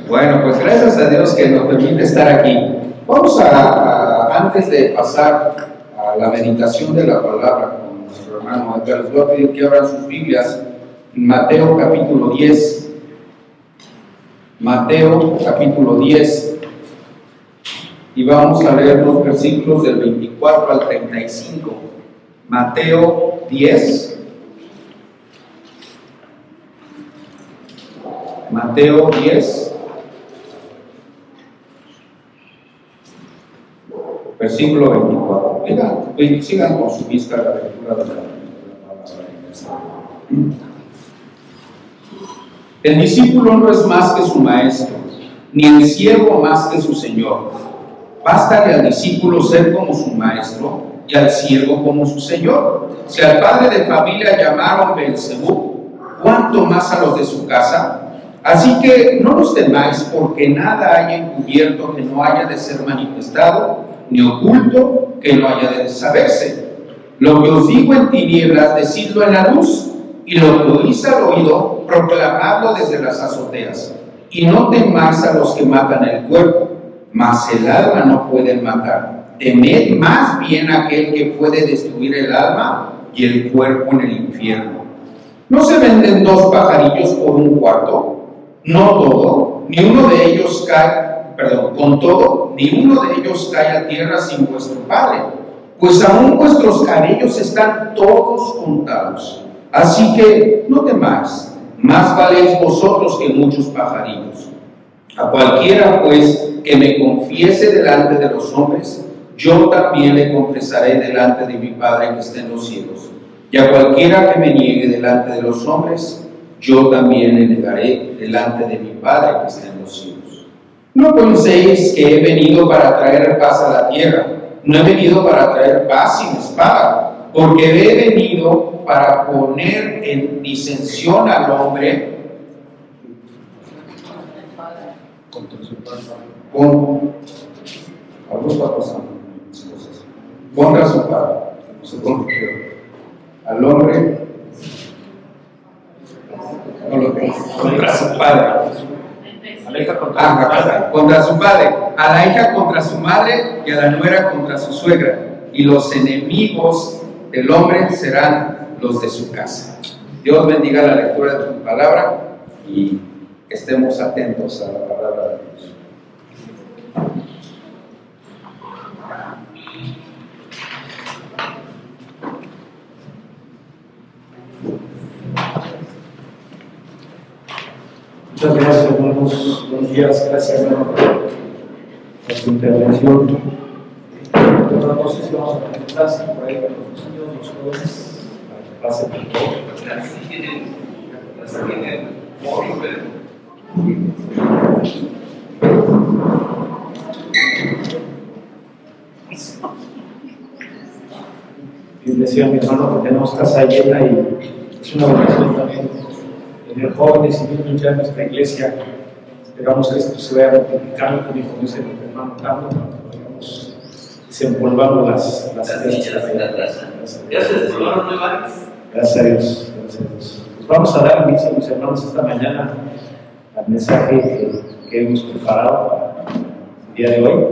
Bueno, pues gracias a Dios que nos permite estar aquí. Vamos antes de pasar a la meditación de la palabra con nuestro hermano Edgar, les voy a pedir que abran sus Biblias en Mateo capítulo 10. Mateo capítulo 10. Y vamos a leer los versículos del 24 al 35. Mateo 10. Mateo 10. Versículo 24. Sigan con su vista la lectura de la palabra. El discípulo no es más que su maestro, ni el siervo más que su señor. Bástale al discípulo ser como su maestro y al siervo como su señor. Si al padre de familia llamaron Beelzebú, ¿cuánto más a los de su casa? Así que no los temáis, porque nada hay encubierto que no haya de ser manifestado, ni oculto que no haya de saberse. Lo que os digo en tinieblas, decidlo en la luz, y lo que oís al oído, proclamadlo desde las azoteas. Y no temáis a los que matan el cuerpo, mas el alma no pueden matar. Temed más bien a aquel que puede destruir el alma y el cuerpo en el infierno. ¿No se venden dos pajarillos por un cuarto? No todo, ni uno de ellos cae, con todo, ni uno de ellos cae a tierra sin vuestro Padre, pues aún vuestros cabellos están todos contados. Así que no temáis, más valéis vosotros que muchos pajarillos. A cualquiera, pues, que me confiese delante de los hombres, yo también le confesaré delante de mi Padre que está en los cielos. Y a cualquiera que me niegue delante de los hombres, yo también le negaré delante de mi Padre que está en los cielos. No penséis que he venido para traer paz a la tierra. No he venido para traer paz sin espada, porque he venido para poner en disensión al hombre contra su padre. Al hombre contra su padre, contra su padre, a la hija contra su madre y a la nuera contra su suegra, y los enemigos del hombre serán los de su casa. Dios bendiga la lectura de tu palabra y estemos atentos a la palabra de Dios. Muchas gracias, hermanos. Buenos días. Gracias, hermano, por su intervención. No sé si vamos a preguntarse por ahí con los niños, los jóvenes, para que pasen por todo. Bien decía mi hermano que tenemos casa llena y es una bendición también tener jóvenes y niños ya en nuestra iglesia. Esperamos que esto se vaya multiplicando, como dice mi hermano Carlos, para que vayamos desempolvando las ¿Ya se desempolvaron muy varios? Gracias a Dios, gracias a Dios. Pues vamos a dar inicio, mis hermanos, esta mañana al mensaje que hemos preparado para el día de hoy.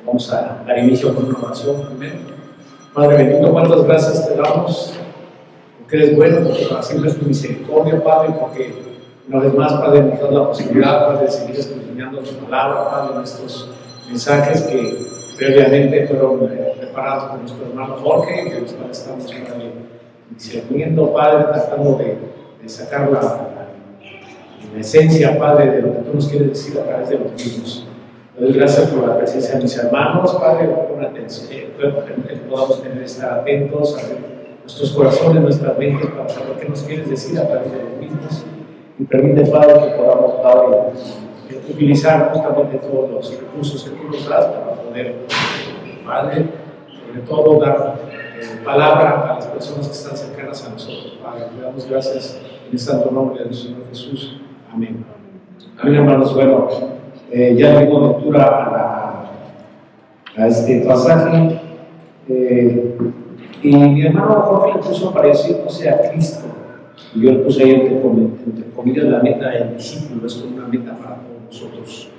Vamos a dar inicio con una oración primero. Padre bendito, cuántas gracias te damos, porque eres bueno, porque para siempre es tu misericordia, Padre, porque una vez más, Padre, nos das la posibilidad, Padre, de seguir escudriñando tu palabra, Padre, en estos mensajes que previamente fueron preparados por nuestro hermano Jorge, que los cuales estamos, Padre, discerniendo, Padre, tratando de sacar la esencia, Padre, de lo que tú nos quieres decir a través de los mismos. Te doy gracias por la presencia de mis hermanos, Padre, por atención, que podamos estar atentos a ver nuestros corazones, nuestras mentes, para saber qué nos quieres decir a través de los mismos. Y permite, Padre, que podamos, Padre, utilizar justamente todos los recursos que tú nos das para poder, Padre, sobre todo dar palabra a las personas que están cercanas a nosotros, Padre. Le damos gracias en el santo nombre del Señor Jesús. Amén. Amén, hermanos. Bueno, ya dimos lectura a este pasaje. Y mi hermano Jorge le puso pareciéndose a Cristo. Y yo le puse ahí entre comillas la meta del discípulo, es como una meta para todos nosotros.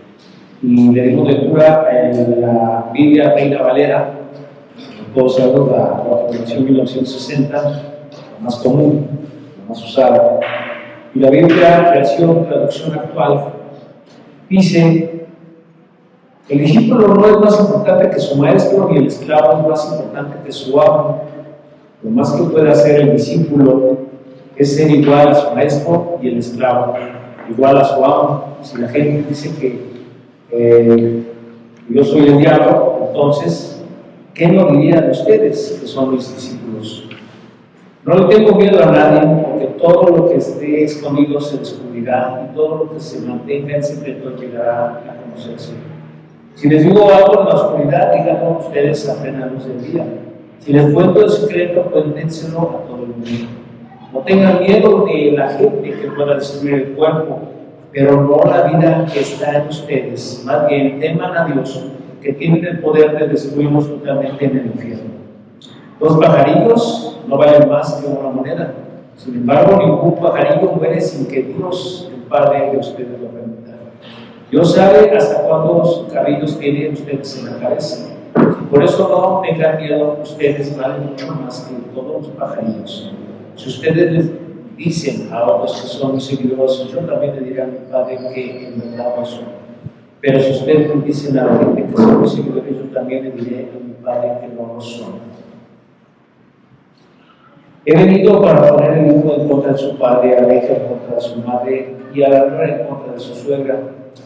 Y le dimos lectura en la Biblia Reina Valera, todos sabemos la traducción 1960, la más común, la más usada. Y la Biblia, traducción actual, dice: el discípulo no es más importante que su maestro, ni el esclavo es más importante que su amo. Lo más que puede hacer el discípulo es ser igual a su maestro, y el esclavo igual a su amo. Si la gente dice que yo soy el diablo, entonces, ¿qué nos dirían ustedes que son mis discípulos? No le tengo miedo a nadie, porque todo lo que esté escondido se descubrirá, y todo lo que se mantenga en secreto llegará a conocerse. Si les digo algo en la oscuridad, díganlo ustedes a plena luz del día. Si les cuento el secreto, cuéntenselo a todo el mundo. No tengan miedo de la gente que pueda destruir el cuerpo, pero no la vida que está en ustedes. Más bien, teman a Dios, que tienen el poder de destruirnos totalmente en el infierno. Los pajarillos no valen más que una moneda. Sin embargo, ningún pajarillo muere sin que Dios, el Padre de ustedes, lo permita. Dios sabe hasta cuántos cabellos tienen ustedes en la cabeza. Por eso no tengan miedo, ustedes valen mucho más que todos los pajarillos. Si ustedes les dicen a otros que son mis seguidores, yo también le diré a mi Padre que en verdad no son. Pero si ustedes les dicen a la gente que son mis seguidores, yo también le diré a mi Padre que no lo son. He venido para poner el hijo en contra de su padre, a la hija en contra de su madre y a la nuera en contra de su suegra.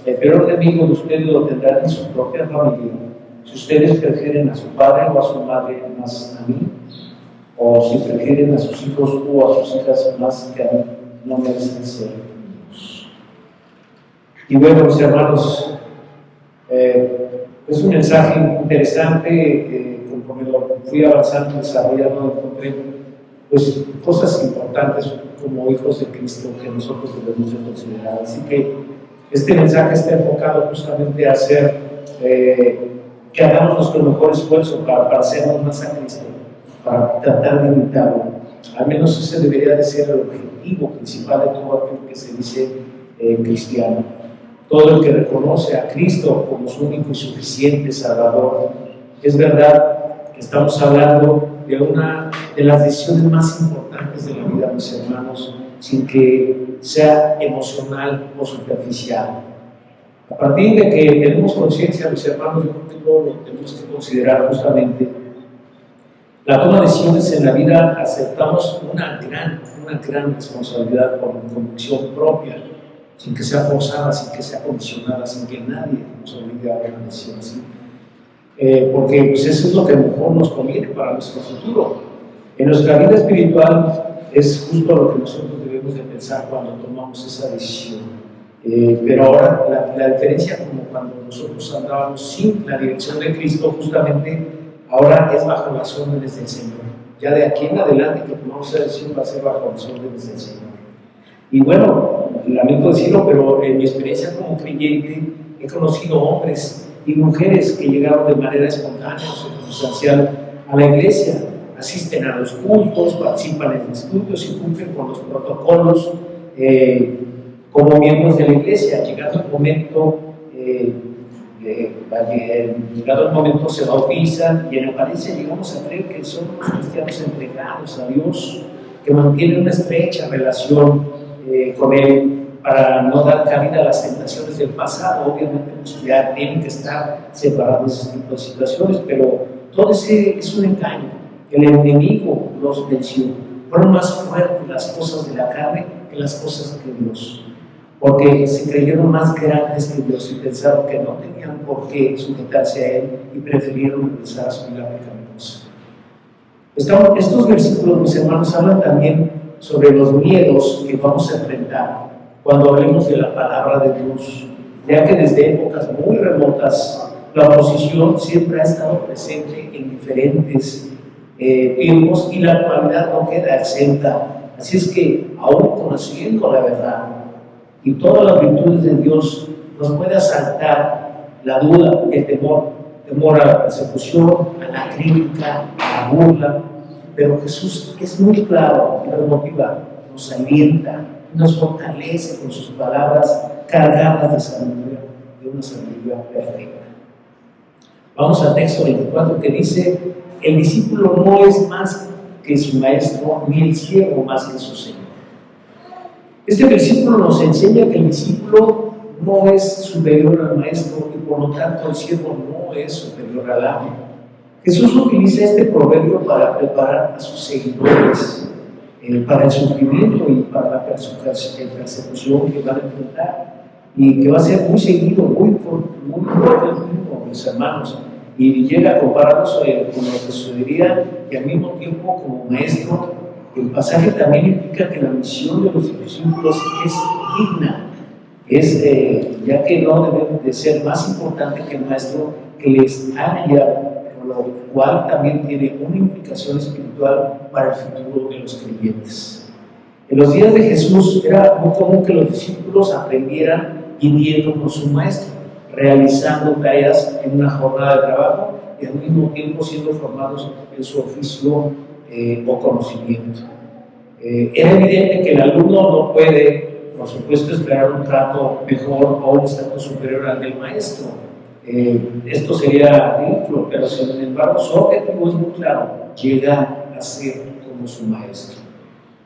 El peor enemigo de ustedes lo tendrán en su propia familia. Si ustedes prefieren a su padre o a su madre más a mí, o si prefieren a sus hijos o a sus hijas más que a mí, no merecen ser míos. Y bueno, mis hermanos, es un mensaje interesante. Conforme lo fui avanzando y desarrollando, encontré pues cosas importantes como hijos de Cristo que nosotros debemos de considerar. Así que este mensaje está enfocado justamente a hacer que hagamos nuestro mejor esfuerzo para parecernos más a Cristo, para tratar de imitarlo. Al menos ese debería de ser el objetivo principal de todo aquel que se dice cristiano. Todo el que reconoce a Cristo como su único y suficiente Salvador. Es verdad que estamos hablando de una de las decisiones más importantes de la vida, mis hermanos, sin que sea emocional o superficial. A partir de que tenemos conciencia, mis hermanos, yo creo que todo lo tenemos que considerar justamente. La toma de decisiones en la vida, aceptamos una gran responsabilidad por convicción propia, sin que sea forzada, sin que sea condicionada, sin que nadie nos obligue a una decisión así. Porque pues, eso es lo que mejor nos conviene para nuestro futuro. En nuestra vida espiritual es justo lo que nosotros debemos de pensar cuando tomamos esa decisión. Pero ahora la diferencia, como cuando nosotros andábamos sin la dirección de Cristo, justamente ahora es bajo las órdenes del Señor. Ya de aquí en adelante que tomamos esa decisión va a ser bajo las órdenes del Señor. Y bueno, lamento decirlo, pero en mi experiencia como creyente he conocido hombres y mujeres que llegaron de manera espontánea o circunstancial a la iglesia, asisten a los cultos, participan en estudios y cumplen con los protocolos como miembros de la iglesia. Llegado el momento se bautizan y en apariencia llegamos a creer que son cristianos entregados a Dios, que mantienen una estrecha relación con Él, para no dar cabida a las tentaciones del pasado. Obviamente pues, ya tienen que estar separados de ese tipo de situaciones, pero todo ese es un engaño. El enemigo los venció. Fueron más fuertes las cosas de la carne que las cosas de Dios, porque se creyeron más grandes que Dios y pensaron que no tenían por qué sujetarse a Él y prefirieron regresar a su vida pecaminosa. Estos versículos, mis hermanos, hablan también sobre los miedos que vamos a enfrentar cuando hablemos de la palabra de Dios, ya que desde épocas muy remotas la oposición siempre ha estado presente en diferentes tiempos y la actualidad no queda exenta. Así es que, aún conociendo la verdad y todas las virtudes de Dios, nos puede asaltar la duda, el temor a la persecución, a la crítica, a la burla. Pero Jesús es muy claro y nos motiva, nos alienta nos fortalece con sus palabras cargadas de sabiduría, de una sabiduría perfecta. Vamos al texto 24 que dice: el discípulo no es más que su maestro, ni el siervo más que su señor. Este versículo nos enseña que el discípulo no es superior al maestro y por lo tanto el siervo no es superior al amo. Jesús utiliza este proverbio para preparar a sus seguidores para el sufrimiento y para la persecución que van a enfrentar y que va a ser muy seguido, muy continuo, mis hermanos. Y llega a compararnos con lo que sucedería y al mismo tiempo como maestro. El pasaje también implica que la misión de los discípulos es digna, ya que no debe de ser más importante que el maestro que les ha guiado, por lo cual también tiene una implicación espiritual para el futuro de los creyentes. En los días de Jesús era muy común que los discípulos aprendieran viviendo con su maestro, realizando tareas en una jornada de trabajo y al mismo tiempo siendo formados en su oficio o conocimiento. Era evidente que el alumno no puede, por supuesto, esperar un trato mejor o un estatus superior al del maestro. Esto sería ridículo, pero sin embargo su objetivo es muy claro: llegar a ser como su maestro.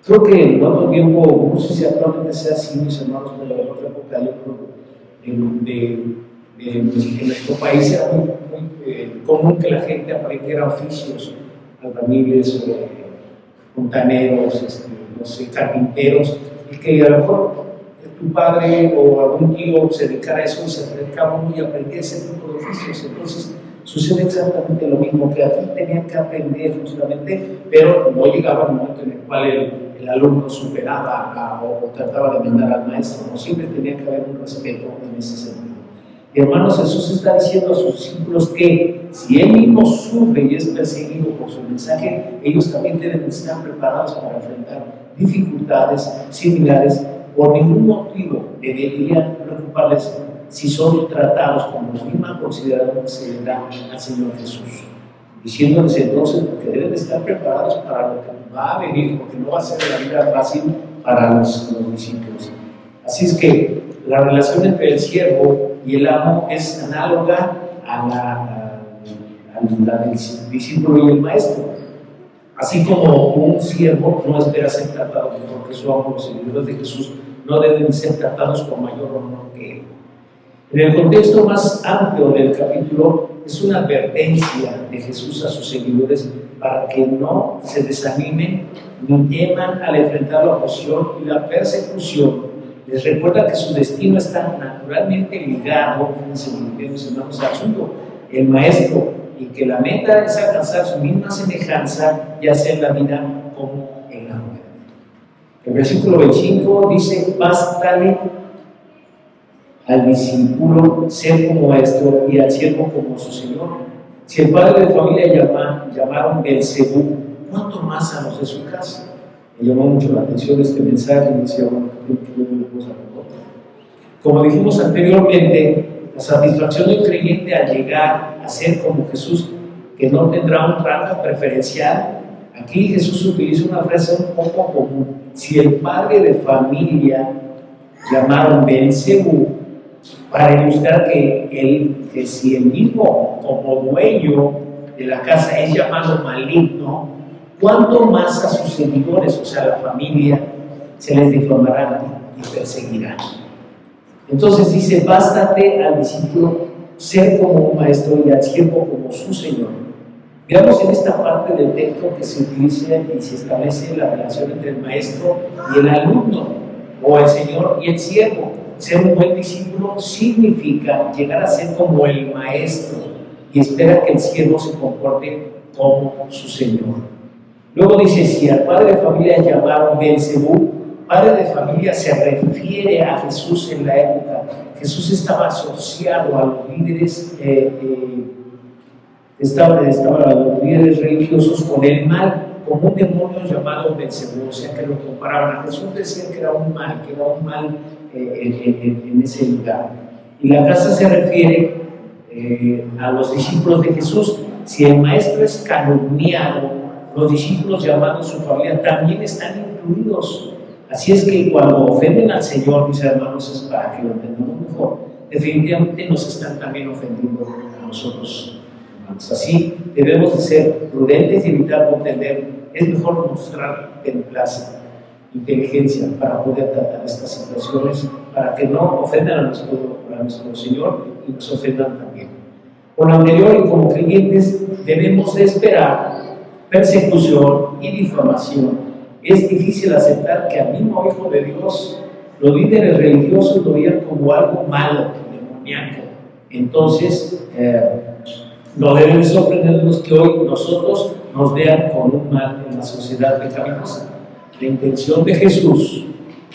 Creo que en cuanto tiempo, no sé si actualmente sea así, mis hermanos, pero en otra época yo creo en nuestro país era muy común que la gente aprendiera oficios, albañiles, fontaneros, no sé, carpinteros, y que a lo mejor tu padre o algún tío se dedicara a eso y se acercaba y aprendía ese tipo de oficios. Entonces sucede exactamente lo mismo, que aquí tenían que aprender justamente, pero no llegaba el momento en el cual el alumno superaba o trataba de mandar al maestro, no, siempre tenía que haber un respeto en ese sentido. Y hermanos, Jesús está diciendo a sus discípulos que si Él mismo sufre y es perseguido por su mensaje, ellos también deben estar preparados para enfrentar dificultades similares. Por ningún motivo deberían preocuparles si son tratados como los mismos considerados que se le da al Señor Jesús. Diciéndoles entonces que deben estar preparados para lo que va a venir, porque no va a ser la vida fácil para los discípulos. Así es que la relación entre el siervo y el amo es análoga a la del discípulo y el maestro. Así como un siervo no espera ser tratado mejor que su amo, los seguidores de Jesús no deben ser tratados con mayor honor que él. En el contexto más amplio del capítulo, es una advertencia de Jesús a sus seguidores para que no se desanimen ni teman al enfrentar la oposición y la persecución. Les recuerda que su destino está naturalmente ligado, fíjense bien, mis hermanos, al suyo, el maestro, y que la meta es alcanzar su misma semejanza, ya sea en la vida como en la muerte. El versículo 25 dice: bástale al discípulo ser como maestro y al siervo como su señor. Si el padre de familia llamaron Belzebú, ¿cuánto más a los de su casa? Me llamó mucho la atención este mensaje y decía, bueno, que yo no le puedo saber otro. Como dijimos anteriormente, la satisfacción del creyente al llegar a ser como Jesús, que no tendrá un trato preferencial. Aquí Jesús utiliza una frase un poco común: si el padre de familia llamaron Belzebú, para ilustrar que si el mismo como dueño de la casa es llamado maligno, ¿cuánto más a sus seguidores, o sea, a la familia, se les difamarán y perseguirán? Entonces dice: bástate al discípulo ser como un maestro y al siervo como su señor. Veamos en esta parte del texto que se utiliza y se establece la relación entre el maestro y el alumno, o el señor y el siervo. Ser un buen discípulo significa llegar a ser como el maestro y espera que el siervo se comporte como su señor. Luego dice: si al padre de familia llamaron Belzebú, padre de familia se refiere a Jesús en la época. Jesús estaba asociado a los líderes, a los líderes religiosos con el mal, como un demonio llamado Belzebú, o sea que lo comparaban a Jesús, decían que era un mal en ese lugar. Y la casa se refiere a los discípulos de Jesús. Si el maestro es calumniado, los discípulos llamados su familia también están incluidos. Así es que cuando ofenden al Señor, mis hermanos, es para que lo entendamos mejor. Definitivamente nos están también ofendiendo a nosotros, hermanos. Así debemos de ser prudentes y evitar contender. Es mejor mostrar templaza, inteligencia para poder tratar estas situaciones, para que no ofendan a nuestro Señor y nos ofendan también. Por lo anterior, y como creyentes, debemos de esperar persecución y difamación. Es difícil aceptar que al mismo Hijo de Dios los líderes religiosos lo vean como algo malo, demoníaco. Entonces, no debemos sorprendernos que hoy nosotros nos vean con un mal en la sociedad pecaminosa. La intención de Jesús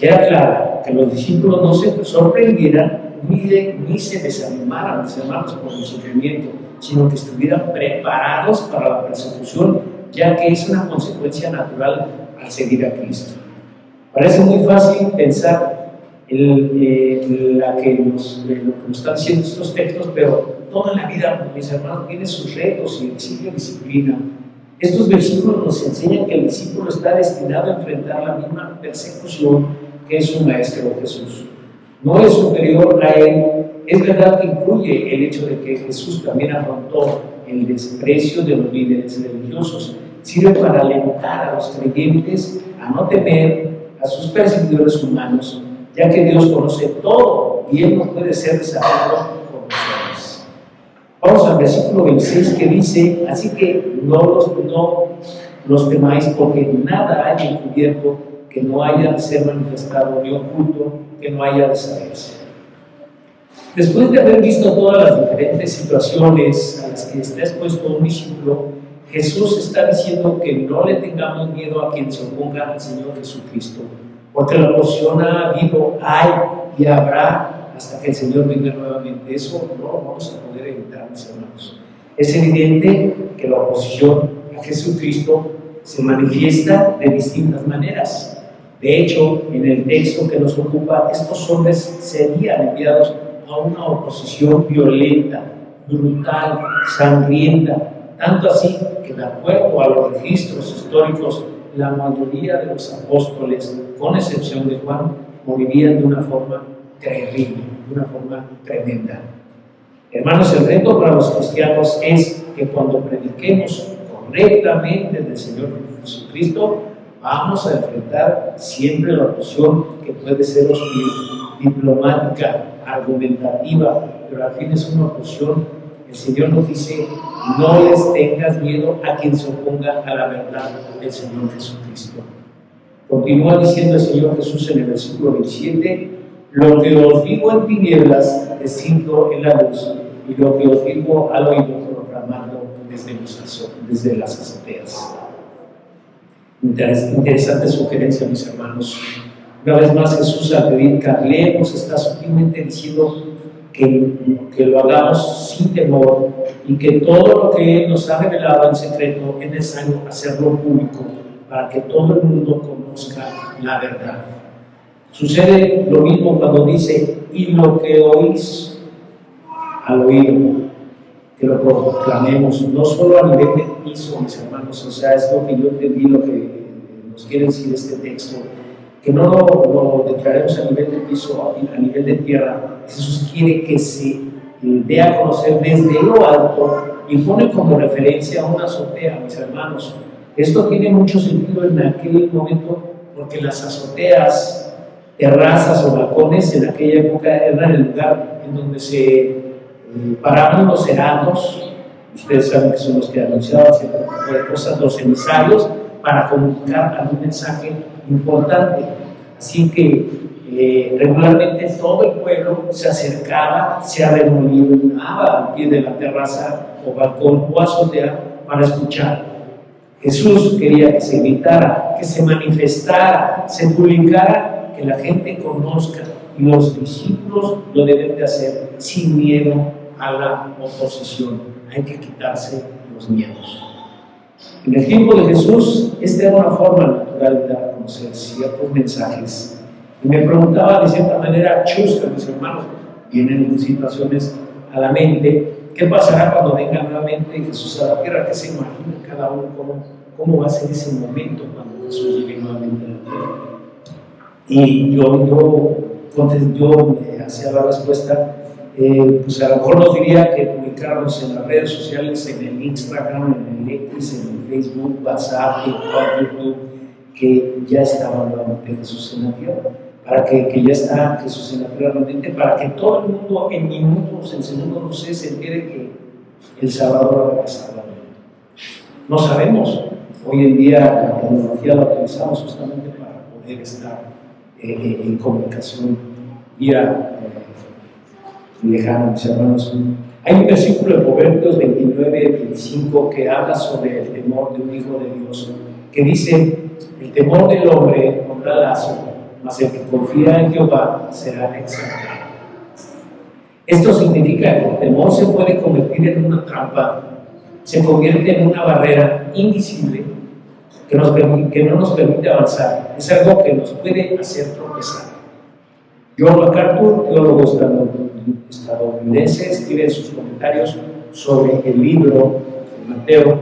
era clara, que los discípulos no se sorprendieran ni se desanimaran, mis hermanos, por el sufrimiento, sino que estuvieran preparados para la persecución, ya que es una consecuencia natural al seguir a Cristo. Parece muy fácil pensar en lo que nos están diciendo estos textos, pero toda la vida, mis hermanos, tiene sus retos y exige disciplina. Estos versículos nos enseñan que el discípulo está destinado a enfrentar la misma persecución que su maestro Jesús. No es superior a él. Es verdad que incluye el hecho de que Jesús también afrontó el desprecio de los líderes religiosos. Sirve para alentar a los creyentes a no temer a sus perseguidores humanos, ya que Dios conoce todo y Él no puede ser desafiado por nosotros. Vamos al versículo 26 que dice: así que no los temáis, porque nada hay encubierto que no haya de ser manifestado, ni oculto que no haya de saberse. Después de haber visto todas las diferentes situaciones a las que está expuesto un discípulo, Jesús está diciendo que no le tengamos miedo a quien se oponga al Señor Jesucristo, porque la oposición ha habido, hay y habrá hasta que el Señor venga nuevamente. Eso no lo vamos a poder evitar, mis hermanos. Es evidente que la oposición a Jesucristo se manifiesta de distintas maneras. De hecho, en el texto que nos ocupa, estos hombres serían enviados a una oposición violenta, brutal, sangrienta, tanto así que, de acuerdo a los registros históricos, la mayoría de los apóstoles, con excepción de Juan, morirían de una forma terrible, de una forma tremenda. Hermanos, el reto para los cristianos es que cuando prediquemos correctamente del Señor Jesucristo, vamos a enfrentar siempre la oposición, que puede ser hostil, diplomática, argumentativa, pero al fin es una oposición. El Señor nos dice: no les tengas miedo a quien se oponga a la verdad del Señor Jesucristo. Continúa diciendo el Señor Jesús en el versículo 27: lo que os digo en tinieblas, decidlo en la luz, y lo que os digo al oído, proclamadlo desde las azoteas. Interesante sugerencia, mis hermanos. Una vez más, Jesús, al pedir que hablemos, está sutilmente diciendo que lo hagamos sin temor, y que todo lo que Él nos ha revelado en secreto es necesario hacerlo público para que todo el mundo conozca la verdad. Sucede lo mismo cuando dice: y lo que oís al oído, que lo proclamemos, no solo a nivel de piso, mis hermanos. O sea, es lo que yo entendí, lo que nos quiere decir este texto, que no lo declaremos a nivel de piso, a nivel de tierra. Jesús quiere que se dé a conocer desde lo alto, y pone como referencia a una azotea, mis hermanos. Esto tiene mucho sentido en aquel momento, porque las azoteas, terrazas o balcones en aquella época eran el lugar en donde se paraban los heraldos. Ustedes saben que son los que anunciaban cierto tipo de cosas, los emisarios, para comunicar algún mensaje importante. Así que regularmente todo el pueblo se acercaba, se arremolinaba al pie de la terraza o balcón o azotea para escuchar. Jesús quería que se gritara, que se manifestara, se publicara, que la gente conozca, y los discípulos lo deben de hacer sin miedo a la oposición. Hay que quitarse los miedos. En el tiempo de Jesús, esta era una forma natural de dar a conocer ciertos mensajes. Y me preguntaba de cierta manera chusca, mis hermanos, vienen situaciones a la mente: ¿qué pasará cuando venga nuevamente Jesús a la tierra? ¿Qué se imagina cada uno? ¿Cómo va a ser ese momento cuando Jesús llegue nuevamente a la tierra? Y yo me hacía la respuesta, pues a lo mejor nos diría que publicarnos en las redes sociales, en el Instagram, en el X, en el Facebook, WhatsApp, TikTok, YouTube, que ya estaba nuevamente Jesús en la tierra, para que ya está Jesús en la tierra realmente, para que todo el mundo en minutos, en segundos, no sé, se entere que el Salvador ha regresado al mundo. No sabemos, hoy en día la tecnología la utilizamos justamente para poder estar en comunicación vía lejana, mis hermanos. Hay un versículo de Proverbios 29-25 que habla sobre el temor de un hijo de Dios, que dice: el temor del hombre pondrá lazo, mas el que confía en Jehová será exaltado. Esto significa que el temor se puede convertir en una trampa, se convierte en una barrera invisible que no nos permite avanzar. Es algo que nos puede hacer tropezar. John MacArthur, teólogo estadounidense, escribe en sus comentarios sobre el libro de Mateo: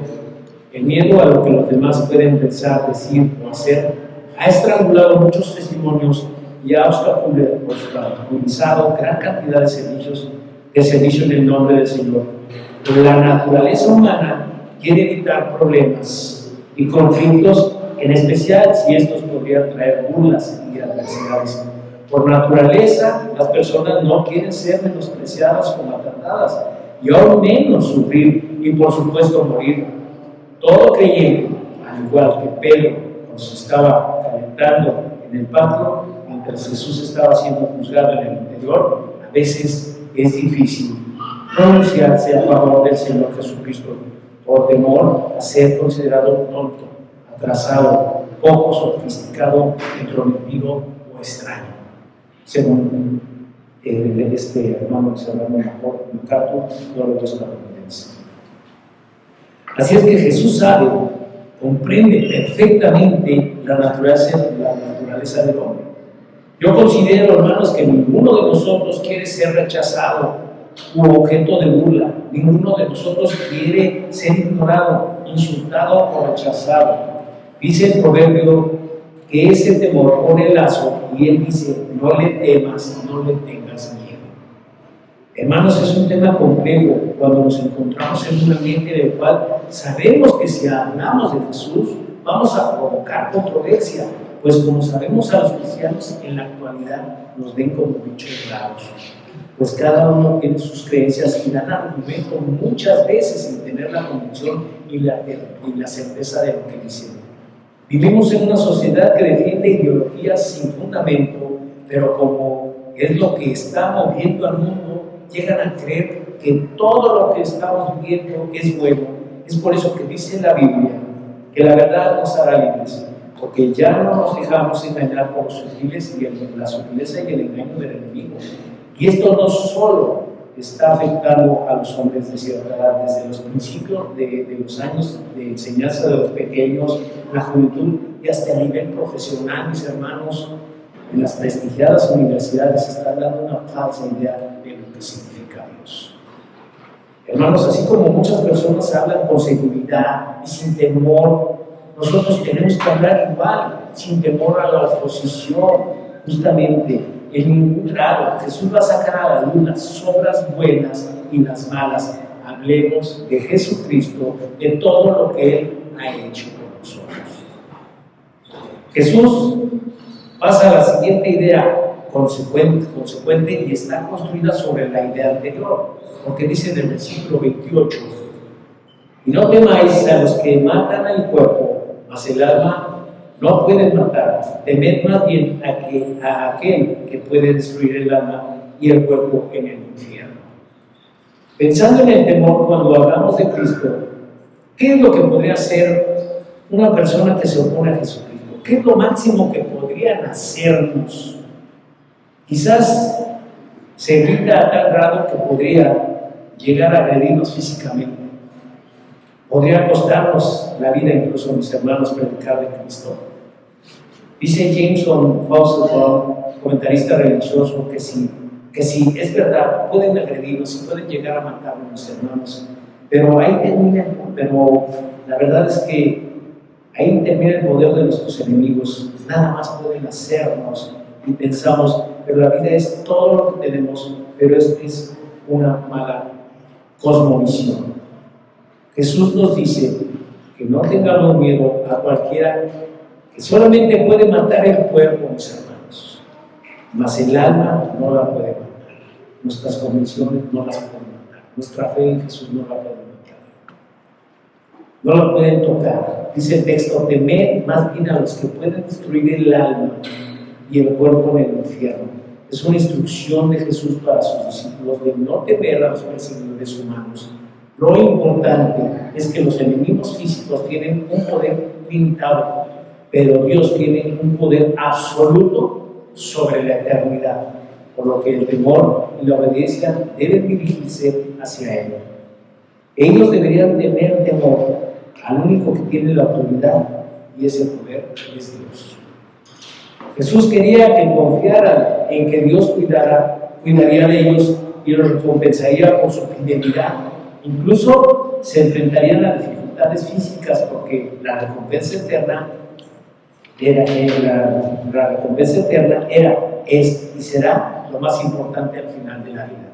el miedo a lo que los demás pueden pensar, decir o hacer ha estrangulado muchos testimonios y ha obstaculizado gran cantidad de servicio en el nombre del Señor. Pero la naturaleza humana quiere evitar problemas y conflictos, en especial si estos podrían traer burlas y adversidades. Por naturaleza, las personas no quieren ser menospreciadas o maltratadas, y aún menos sufrir y, por supuesto, morir. Todo creyente, al igual que Pedro, cuando se estaba calentando en el patio, mientras Jesús estaba siendo juzgado en el interior, a veces es difícil pronunciarse a favor del Señor Jesucristo por temor a ser considerado tonto, atrasado, poco sofisticado, intrometido o extraño, según este hermano que se llama MacArthur, teólogo estadounidense. Así es que Jesús sabe, comprende perfectamente la naturaleza del hombre. Yo considero, hermanos, que ninguno de nosotros quiere ser rechazado u objeto de burla. Ninguno de nosotros quiere ser ignorado, insultado o rechazado. Dice el proverbio que ese temor pone el lazo, y él dice: no le temas, no le tengas miedo. Hermanos, es un tema complejo cuando nos encontramos en un ambiente en el cual sabemos que si hablamos de Jesús vamos a provocar controversia, pues como sabemos, a los cristianos en la actualidad nos ven como bichos raros, pues cada uno tiene sus creencias y dan argumento muchas veces sin tener la convicción y la certeza de lo que dicen. Vivimos en una sociedad que defiende ideologías sin fundamento, pero como es lo que está moviendo al mundo, llegan a creer que todo lo que estamos viviendo es bueno. Es por eso que dice la Biblia que la verdad nos hará libres, porque ya no nos dejamos engañar por los sutiles y la sutileza y el engaño del enemigo. Y esto no solo está afectando a los hombres de cierta edad, desde los principios de los años de enseñanza de los pequeños, la juventud, y hasta a nivel profesional, mis hermanos, en las prestigiadas universidades están dando una falsa idea de lo que significa Dios. Hermanos, así como muchas personas hablan con seguridad y sin temor, nosotros tenemos que hablar igual, sin temor a la oposición, justamente, en ningún grado. Jesús va a sacar a la luz las obras buenas y las malas. Hablemos de Jesucristo, de todo lo que Él ha hecho por nosotros. Jesús pasa a la siguiente idea consecuente y está construida sobre la idea anterior, porque dice en el versículo 28: y no temáis a los que matan el cuerpo, mas el alma no pueden matar. Temed más bien a aquel que puede destruir el alma y el cuerpo en el infierno. Pensando en el temor, cuando hablamos de Cristo, ¿qué es lo que podría hacer una persona que se opone a Jesucristo? ¿Qué es lo máximo que podrían hacernos? Quizás se irrita a tal grado que podría llegar a agredirnos físicamente. Podría costarnos la vida, incluso a mis hermanos, predicar de Cristo. Dice Jameson Fausto, comentarista religioso, que si es verdad, pueden agredirnos y pueden llegar a matarnos, mis hermanos, pero ahí termina. Pero la verdad es que Ahí termina el poder de nuestros enemigos. Nada más pueden hacernos y pensamos, pero la vida es todo lo que tenemos, pero esta es una mala cosmovisión. Jesús nos dice que no tengamos miedo a cualquiera que solamente puede matar el cuerpo, mis hermanos, mas el alma no la puede matar. Nuestras convicciones no las pueden matar. Nuestra fe en Jesús no la puede matar. No la pueden tocar. Dice el texto, temed más bien a los que pueden destruir el alma y el cuerpo en el infierno. Es una instrucción de Jesús para sus discípulos de no temer a los perseguidores humanos. Lo importante es que los enemigos físicos tienen un poder limitado, pero Dios tiene un poder absoluto sobre la eternidad, por lo que el temor y la obediencia deben dirigirse hacia Él. Ellos deberían tener temor al único que tiene la autoridad, y ese poder es Dios. Jesús quería que confiaran en que Dios cuidaría de ellos y los recompensaría por su fidelidad. Incluso se enfrentarían a dificultades físicas, porque la recompensa eterna es y será lo más importante al final de la vida.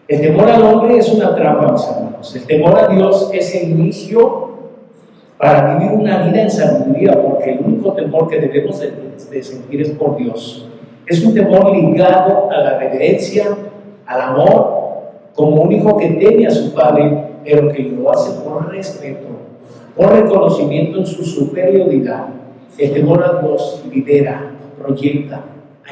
El temor al hombre es una trampa, mis hermanos. El temor a Dios es el inicio para vivir una vida en sabiduría, porque el único temor que debemos de sentir es por Dios. Es un temor ligado a la reverencia, al amor, como un hijo que teme a su padre, pero que lo hace por respeto, por reconocimiento en su superioridad. El temor a Dios lidera, proyecta,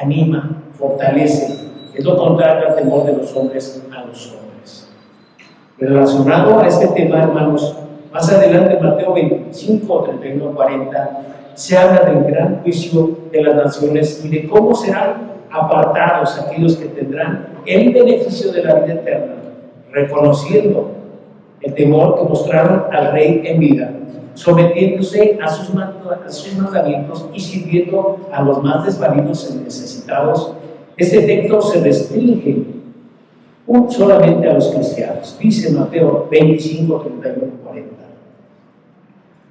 anima, fortalece. Es lo contrario al temor de los hombres a los hombres. Relacionado a este tema, hermanos, más adelante en Mateo 25, 31, 40, se habla del gran juicio de las naciones y de cómo serán apartados aquellos que tendrán el beneficio de la vida eterna, reconociendo el temor que mostraron al Rey en vida, sometiéndose a sus mandamientos y sirviendo a los más desvalidos y necesitados. Este texto se restringe solamente a los cristianos. Dice Mateo 25, 31, 40.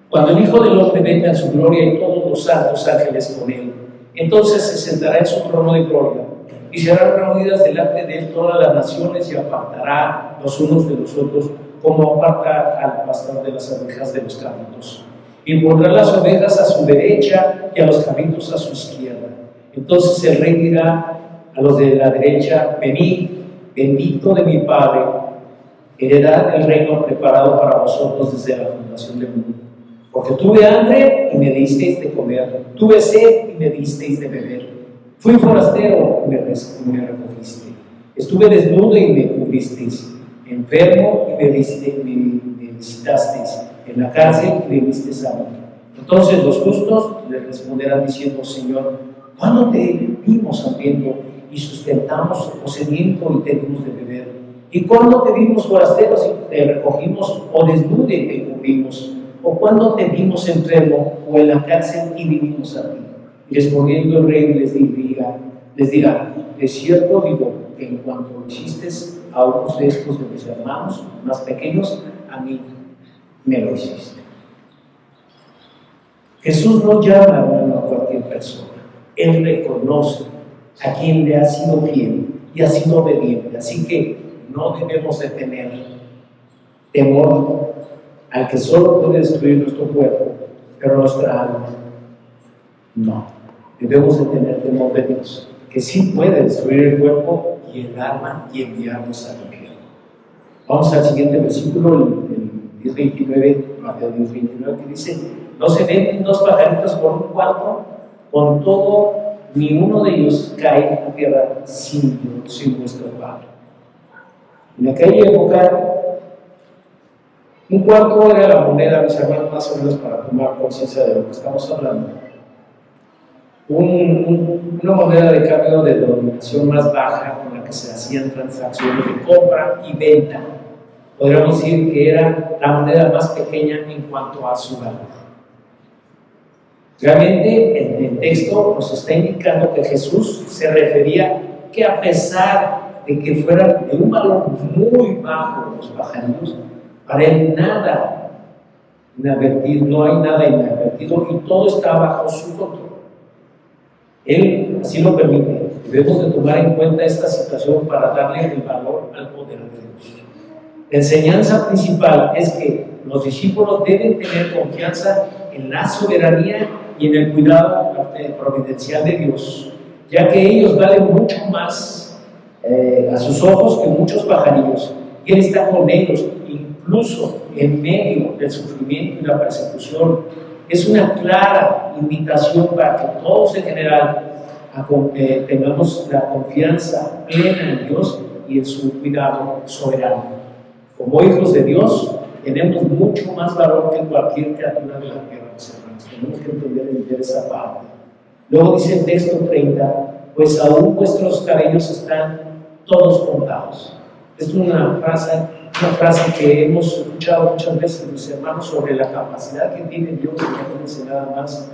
Cuando el Hijo del Hombre venga en su gloria y todos los santos ángeles con él, entonces se sentará en su trono de gloria y serán reunidas delante de él todas las naciones y apartará los unos de los otros, como aparta al pastor de las ovejas de los cabritos. Y pondrá las ovejas a su derecha y a los cabritos a su izquierda. Entonces el Rey dirá a los de la derecha: venid, bendito de mi Padre, heredad el reino preparado para vosotros desde la fundación del mundo. Porque tuve hambre y me disteis de comer, tuve sed y me disteis de beber, fui forastero y me recogiste, estuve desnudo y me cubristeis, enfermo y me visitasteis, en la cárcel y me visteis a mí. Entonces los justos le responderán diciendo: Señor, ¿cuándo te vimos hambriento y sustentamos, o sediento y te dimos de beber? ¿Y cuándo te vimos forasteros y te recogimos, o desnudo y te cubrimos? ¿O cuándo te vimos enfermo o en la cárcel y vinimos a ti? Y respondiendo el Rey les dirá: de cierto digo que en cuanto lo hiciste a unos de estos de mis hermanos más pequeños, a mí me lo hiciste. Jesús no llama, hermano, a cualquier persona. Él reconoce a quien le ha sido fiel y ha sido obediente. Así que no debemos de tener temor al que solo puede destruir nuestro cuerpo, pero nuestra alma no. Debemos de tener temor de Dios, que sí puede destruir el cuerpo y el alma y enviarnos al infierno. Vamos al siguiente versículo, el 10:29, Mateo 10:29, que dice: no se venden dos pajaritos por un cuarto, con todo ni uno de ellos cae a tierra sin vuestro Padre. En aquella época, un cuarto era la moneda, mis hermanos, más o menos para tomar conciencia de lo que estamos hablando. Una moneda de cambio de denominación más baja con la que se hacían transacciones de compra y venta. Podríamos decir que era la moneda más pequeña en cuanto a su valor. Realmente el texto nos está indicando que Jesús se refería que a pesar de que fueran de un valor muy bajo los pajaritos, para él nada inadvertido, no hay nada inadvertido y todo está bajo su control. Él así lo permite. Debemos de tomar en cuenta esta situación para darle el valor al poder de Dios. La enseñanza principal es que los discípulos deben tener confianza en la soberanía y en el cuidado providencial de Dios, ya que ellos valen mucho más a sus ojos que muchos pajarillos, y Él está con ellos, incluso en medio del sufrimiento y la persecución. Es una clara invitación para que todos en general tengamos la confianza plena en Dios y en su cuidado soberano. Como hijos de Dios, tenemos mucho más valor que cualquier criatura de la tierra, mis hermanos. Tenemos que entender esa parte. Luego dice el texto 30, pues aún vuestros cabellos están todos contados. Es una frase que hemos escuchado muchas veces, mis hermanos, sobre la capacidad que tiene Dios, imagínense nada más,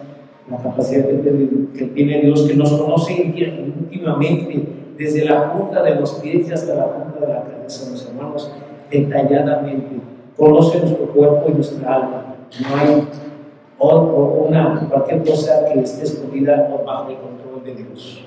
la capacidad que tiene Dios, que nos conoce íntimamente, desde la punta de los pies hasta la punta de la cabeza, mis hermanos, detalladamente. Conoce nuestro cuerpo y nuestra alma. No hay cualquier cosa que esté escondida o bajo el control de Dios.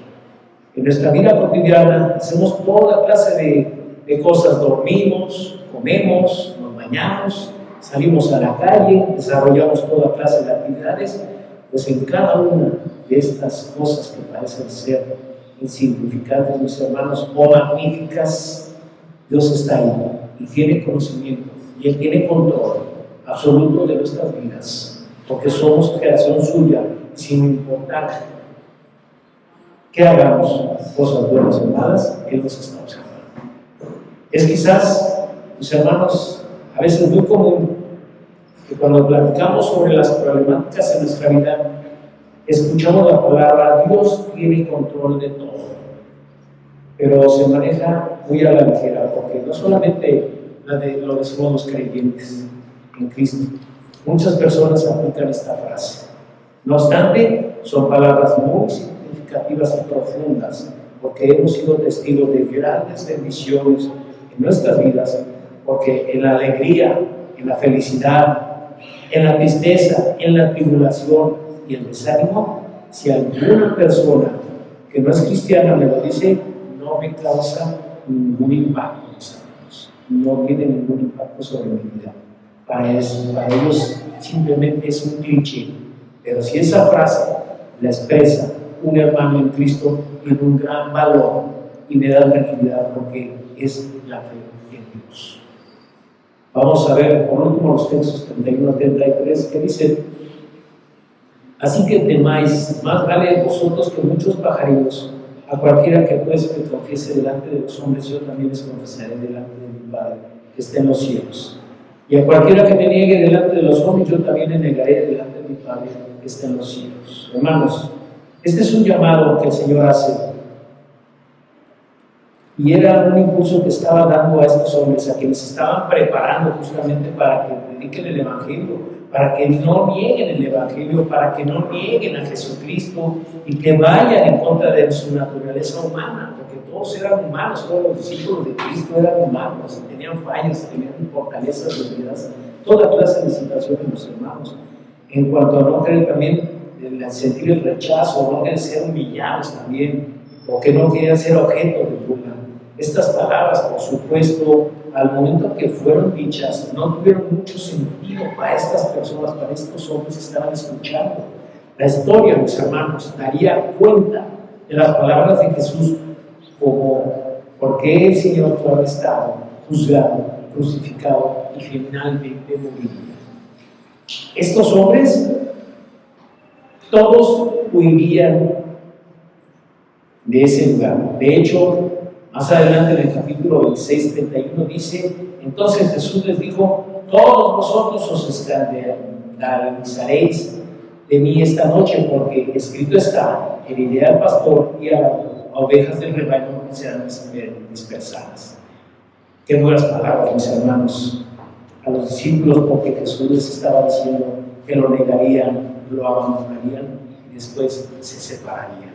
En nuestra vida cotidiana hacemos toda clase de cosas. Dormimos, comemos, nos bañamos, salimos a la calle, desarrollamos toda clase de actividades. Pues en cada una de estas cosas que parecen ser insignificantes, mis hermanos, o magníficas, Dios está ahí y tiene conocimiento y Él tiene control absoluto de nuestras vidas, porque somos creación suya, sin importar que hagamos cosas buenas o malas, Él nos está observando. Es quizás, mis hermanos, a veces muy común que cuando platicamos sobre las problemáticas en nuestra vida, escuchamos la palabra Dios tiene control de todo, pero se maneja muy a la ligera, porque no solamente lo decimos los creyentes en Cristo, muchas personas aplican esta frase. No obstante, son palabras muy significativas y profundas, porque hemos sido testigos de grandes bendiciones en nuestras vidas, porque en la alegría, en la felicidad, en la tristeza, en la tribulación y el desánimo, si alguna persona que no es cristiana me lo dice, no me causa ningún impacto, no tiene ningún impacto sobre mi vida. Para ellos simplemente es un cliché, pero si esa frase la expresa un hermano en Cristo, tiene un gran valor y me da tranquilidad, porque es la fe en Dios. Vamos a ver por último los textos 31 a 33 que dicen: así que temáis, más vale vosotros que muchos pajarillos. A cualquiera que pues me confiese delante de los hombres, yo también les confesaré delante de mi Padre que está en los cielos. Y a cualquiera que me niegue delante de los hombres, yo también le negaré delante de mi Padre que está en los cielos. Hermanos, este es un llamado que el Señor hace. Y era un impulso que estaba dando a estos hombres, a quienes estaban preparando justamente para que prediquen el Evangelio, para que no nieguen el Evangelio, para que no nieguen a Jesucristo y que vayan en contra de su naturaleza humana, porque todos eran humanos, todos los discípulos de Cristo eran humanos, tenían fallas, tenían fortalezas, debilidades, toda clase de situaciones, los hermanos. En cuanto a no querer también sentir el rechazo, no querer ser humillados también, o que no querían ser objeto de burla. Estas palabras, por supuesto, al momento que fueron dichas, no tuvieron mucho sentido para estas personas, para estos hombres que estaban escuchando. La historia, mis hermanos, daría cuenta de las palabras de Jesús, como por qué el Señor fue arrestado, juzgado, crucificado y finalmente morido. Estos hombres, todos huirían de ese lugar. De hecho, más adelante en el capítulo 26, 31 dice: entonces Jesús les dijo: todos vosotros os escandalizaréis de mí esta noche, porque escrito está, heriré al pastor y a las ovejas del rebaño serán dispersadas. Qué duras palabras, mis hermanos, a los discípulos, porque Jesús les estaba diciendo que lo negarían, lo abandonarían y después se separarían.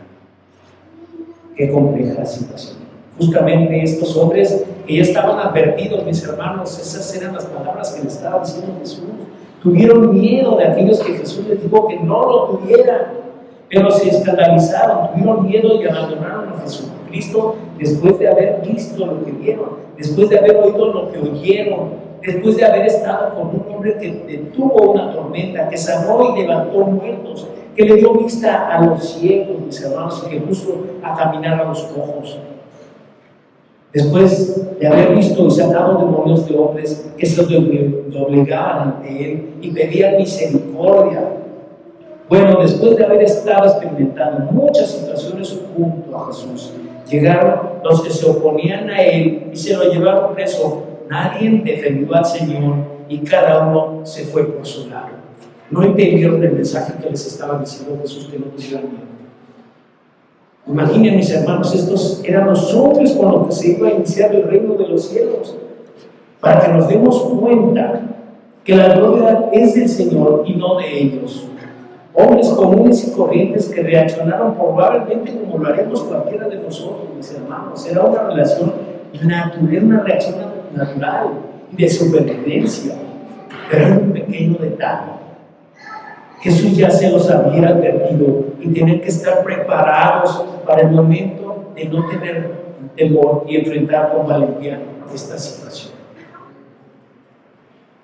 Qué compleja situación. Justamente estos hombres que ya estaban advertidos, mis hermanos, esas eran las palabras que le estaba diciendo Jesús. Tuvieron miedo de aquellos que Jesús les dijo que no lo tuvieran, pero se escandalizaron, tuvieron miedo y abandonaron a Jesucristo después de haber visto lo que vieron, después de haber oído lo que oyeron, después de haber estado con un hombre que detuvo una tormenta, que sanó y levantó muertos, que le dio vista a los ciegos, mis hermanos, y que puso a caminar a los cojos. Después de haber visto y sacado demonios de hombres que se doblegaban ante él y pedían misericordia. Bueno, después de haber estado experimentando muchas situaciones junto a Jesús, llegaron los que se oponían a él y se lo llevaron preso. Nadie defendió al Señor y cada uno se fue por su lado. No entendieron el mensaje que les estaba diciendo Jesús, que no tuvieran miedo. Imaginen, mis hermanos, estos eran los hombres con los que se iba a iniciar el reino de los cielos, para que nos demos cuenta que la gloria es del Señor y no de ellos. Hombres comunes y corrientes que reaccionaron probablemente como lo haremos cualquiera de nosotros, mis hermanos. Era una relación natural, una reacción natural de supervivencia, pero era un pequeño detalle. Jesús ya se los había advertido y tenían que estar preparados para el momento de no tener temor y enfrentar con valentía esta situación.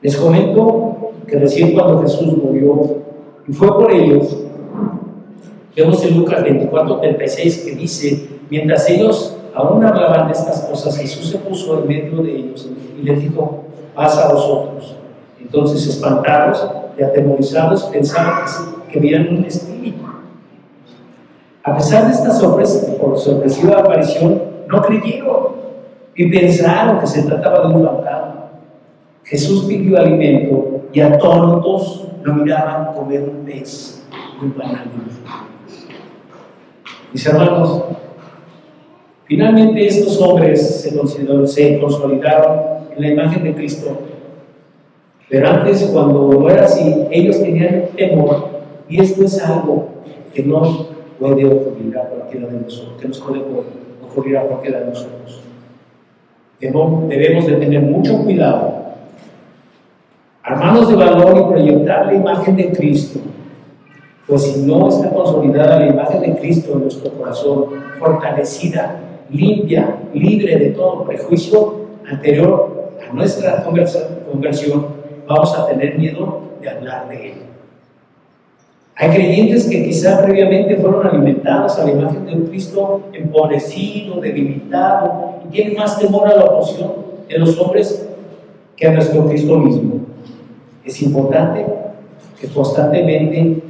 Les comento que recién cuando Jesús murió y fue por ellos, vemos en Lucas 24:36 que dice: mientras ellos aún hablaban de estas cosas, Jesús se puso en medio de ellos y les dijo: paz a vosotros. Entonces, espantados y atemorizados, pensaban que veían un espíritu. A pesar de esta sorpresiva aparición, no creyeron y pensaron que se trataba de un fantasma. Jesús pidió alimento y atónitos lo miraban comer un pez y un banano. Mis hermanos, finalmente estos hombres se consolidaron en la imagen de Cristo. Pero antes, cuando no era así, ellos tenían temor, y esto es algo que no puede ocurrir a cualquiera de nosotros, que nos puede ocurrir a cualquiera de nosotros. Debemos de tener mucho cuidado, armarnos de valor y proyectar la imagen de Cristo, pues si no está consolidada la imagen de Cristo en nuestro corazón, fortalecida, limpia, libre de todo prejuicio anterior a nuestra conversión, vamos a tener miedo de hablar de él. Hay creyentes que quizá previamente fueron alimentados a la imagen de un Cristo empobrecido, debilitado, y tienen más temor a la oposición de los hombres que a nuestro Cristo mismo. Es importante que constantemente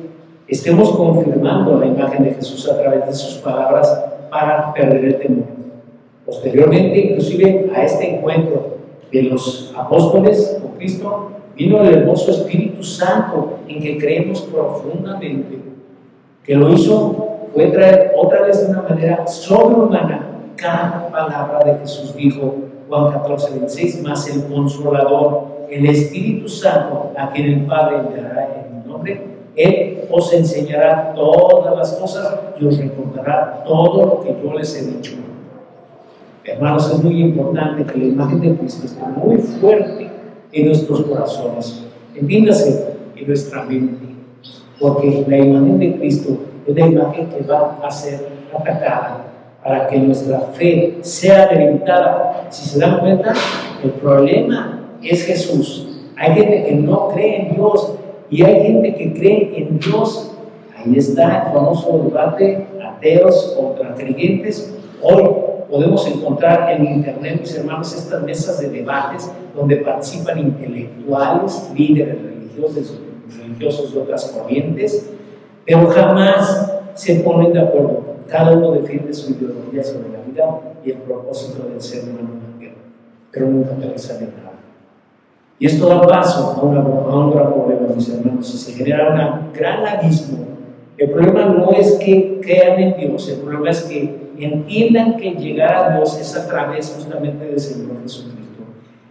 estemos confirmando la imagen de Jesús a través de sus palabras para perder el temor. Posteriormente, inclusive a este encuentro de los apóstoles con Cristo, vino el hermoso Espíritu Santo en que creemos profundamente. Que lo hizo fue traer otra vez de una manera sobrehumana cada palabra de Jesús. Dijo Juan 14:26, más el Consolador, el Espíritu Santo, a quien el Padre enviará en mi nombre, Él os enseñará todas las cosas y os recordará todo lo que yo les he dicho. Hermanos, es muy importante que la imagen de Cristo esté muy fuerte en nuestros corazones, entiéndase, en nuestra mente, porque la imagen de Cristo es la imagen que va a ser atacada para que nuestra fe sea debilitada. Si se dan cuenta, el problema es Jesús. Hay gente que no cree en Dios y hay gente que cree en Dios. Ahí está el famoso debate, ateos contra creyentes. Hoy podemos encontrar en internet, mis hermanos, estas mesas de debates donde participan intelectuales, líderes religiosos de otras corrientes, pero jamás se ponen de acuerdo. Cada uno defiende su ideología sobre la vida y el propósito del ser humano en la tierra, pero nunca aterrizan en nada. Y esto da paso a un gran problema, mis hermanos, y se genera un gran abismo. El problema no es que crean en Dios, el problema es que entiendan que llegar a Dios es a través justamente del Señor Jesucristo.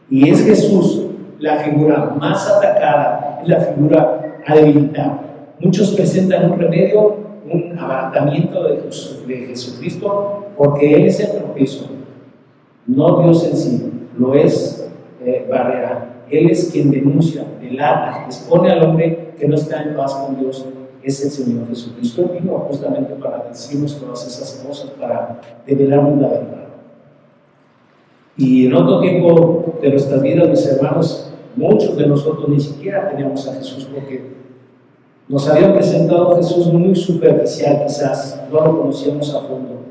Y es Jesús la figura más atacada, es la figura a debilitar. Muchos presentan un remedio, un abaratamiento de Jesucristo, porque Él es el tropiezo, no Dios en sí, lo es Barrera Él es quien denuncia, delata, expone al hombre que no está en paz con Dios. Es el Señor Jesucristo. Él vino justamente para decirnos todas esas cosas, para develarnos la verdad. Y en otro tiempo de nuestras vidas, mis hermanos, muchos de nosotros ni siquiera teníamos a Jesús, porque nos habían presentado a Jesús muy superficial, quizás no lo conocíamos a fondo.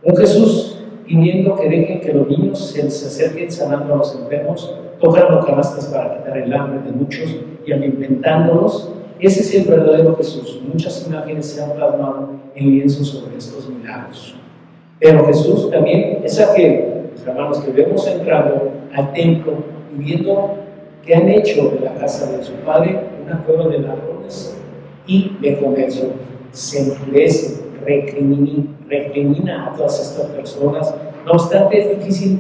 Un Jesús pidiendo que dejen que los niños se acerquen sanando a los enfermos, tocando canastas para quitar el hambre de muchos y alimentándolos. Ese es el verdadero Jesús. Muchas imágenes se han plasmado en lienzos sobre estos milagros. Pero Jesús también es aquel, mis hermanos, que vemos entrando al templo y viendo que han hecho de la casa de su padre una cueva de ladrones y de comercio. Se endurece, recrimina a todas estas personas. No obstante, es difícil,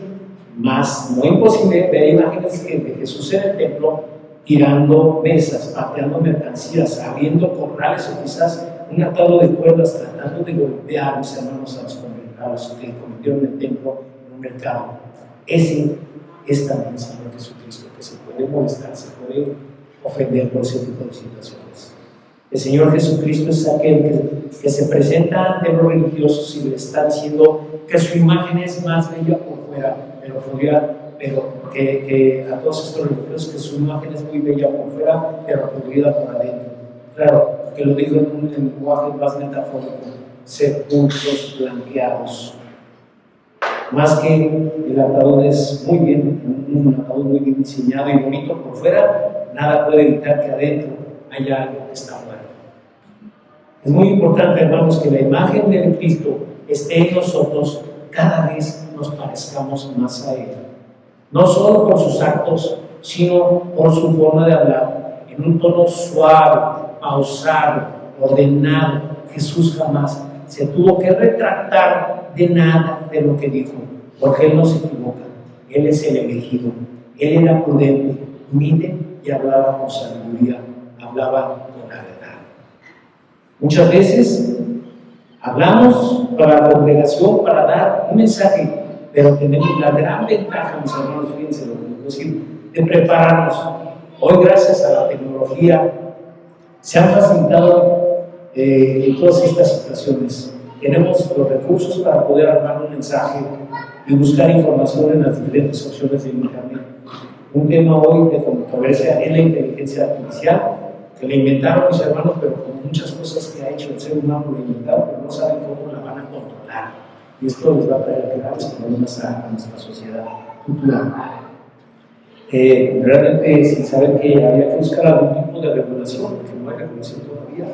más no imposible, ver imágenes de Jesús en el templo tirando mesas, pateando mercancías, abriendo corrales o quizás un atado de cuerdas, tratando de golpear, mis hermanos, a los que cometieron el templo en un mercado. Ese es también el Señor Jesucristo, que se puede molestar, se puede ofender por ese tipo de situaciones. El Señor Jesucristo es aquel que se presenta ante los religiosos y le está diciendo que su imagen es más bella por fuera, pero que a todos estos religiosos que su imagen es muy bella por fuera, pero podrida por adentro. Claro, que lo digo en un lenguaje más metafórico: sepulcros blanqueados. Más que el ataúd es muy bien, un ataúd muy bien diseñado y bonito por fuera, nada puede evitar que adentro haya algo que está muerto. Es muy importante, hermanos, que la imagen de Cristo esté en nosotros, cada vez nos parezcamos más a Él. No solo por sus actos, sino por su forma de hablar, en un tono suave, pausado, ordenado. Jesús jamás se tuvo que retractar de nada de lo que dijo, porque Él no se equivoca. Él es el elegido. Él era prudente, humilde y hablaba con sabiduría, hablaba con la verdad. Muchas veces hablamos para la congregación, para dar un mensaje, pero tenemos la gran ventaja, mis hermanos, fíjense lo que les voy a decir, de prepararnos. Hoy, gracias a la tecnología, se han facilitado todas estas situaciones. Tenemos los recursos para poder armar un mensaje y buscar información en las diferentes opciones de Internet. Un tema hoy de controversia es la inteligencia artificial, que la inventaron mis hermanos, pero con muchas cosas que ha hecho el ser humano lo inventaron, pero no saben cómo la van a controlar. Y esto les va a traer graves problemas a nuestra sociedad futura. Realmente, sin saber que había que buscar algún tipo de regulación, porque no hay regulación todavía,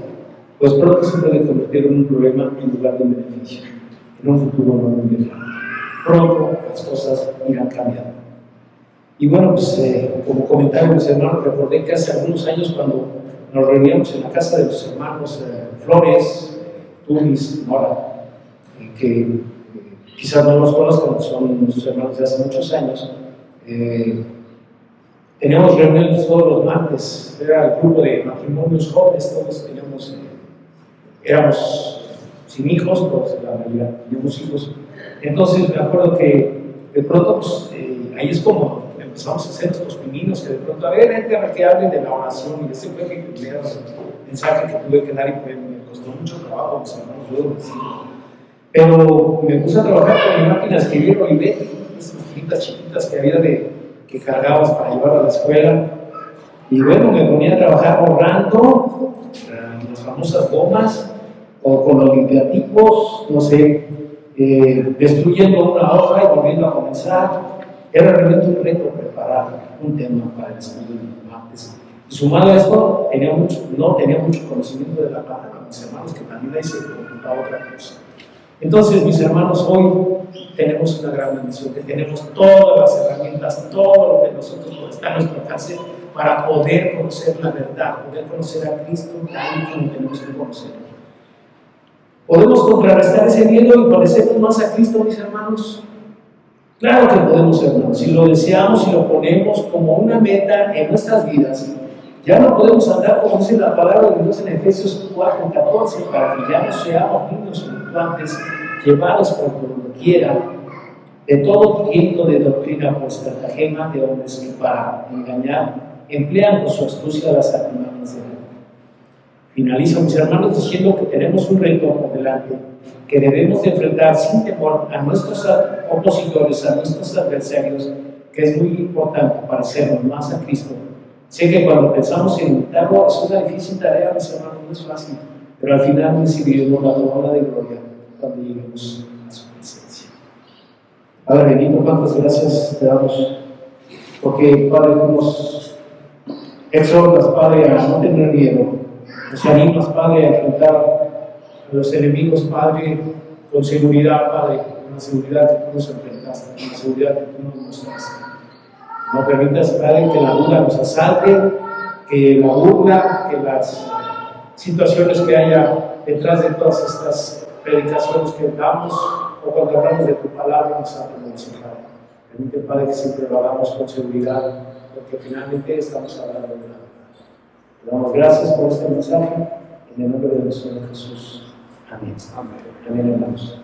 pues pronto se puede convertir en un problema en lugar de un beneficio, en un futuro no muy lejano. Pronto las cosas irán cambiando. Y bueno, pues como comentario, mis hermanos, recordé que hace algunos años, cuando nos reuníamos en la casa de los hermanos Flores, Tunis, Mora, que quizás no los conozcan, son nuestros hermanos de hace muchos años. Teníamos reuniones todos los martes, era el grupo de matrimonios jóvenes, todos teníamos, éramos sin hijos, todos la mayoría teníamos hijos. Entonces me acuerdo que de pronto, pues, ahí es como empezamos a hacer estos pininos, que de pronto, a ver, gente, a que hablen de la oración, y ese fue mi primer mensaje que tuve que dar, y me costó mucho trabajo, mis hermanos, yo debo decirlo. Pero me puse a trabajar con mi máquina de escribir Olivetti, esas maquinitas chiquitas que había que cargábamos para llevar a la escuela. Y bueno, me ponía a trabajar borrando las famosas gomas, o con los limpiatipos, no sé, destruyendo una hoja y volviendo a comenzar. Era realmente un reto preparar un tema para el estudio de los martes. Y sumado a esto, no tenía mucho conocimiento de la palabra, mis hermanos, que también ahí se preguntaba otra cosa. Entonces, mis hermanos, hoy tenemos una gran bendición, que tenemos todas las herramientas, todo lo que nosotros está a nuestro alcance para poder conocer la verdad, poder conocer a Cristo tal y como tenemos que conocerlo. ¿Podemos contrarrestar ese miedo y parecernos más a Cristo, mis hermanos? Claro que podemos, hermanos. Si lo deseamos y lo ponemos como una meta en nuestras vidas, ya no podemos andar, como dice la palabra de Dios en Efesios 4:14, para que ya no seamos niños fluctuantes, llevados por donde quiera de todo viento de doctrina por estratagema de hombres que para engañar emplean con su astucia las artimañas de la vida. Finalizo, mis hermanos, diciendo que tenemos un reto por delante que debemos de enfrentar sin temor a nuestros opositores, a nuestros adversarios, que es muy importante para hacernos más a Cristo. Sé que cuando pensamos en imitarlo es una difícil tarea, mis hermanos, no es fácil, pero al final recibiremos la corona de gloria cuando lleguemos a su presencia. Padre bendito, cuántas gracias te damos, porque Padre, nos exhortas, Padre, a no tener miedo, nos animas, Padre, a enfrentar a los enemigos, Padre, con seguridad, Padre, con la seguridad que tú nos enfrentaste, con la seguridad que tú nos mostraste. No permitas, Padre, que la duda nos asalte, que la burla, que las situaciones que haya detrás de todas estas predicaciones que damos o cuando hablamos de tu palabra nos hagan mencionar. Permite, Padre, que siempre lo hagamos con seguridad, porque finalmente estamos hablando de la verdad. Te damos gracias por este mensaje, en el nombre de nuestro Señor Jesús. Amén. Amén, hermanos.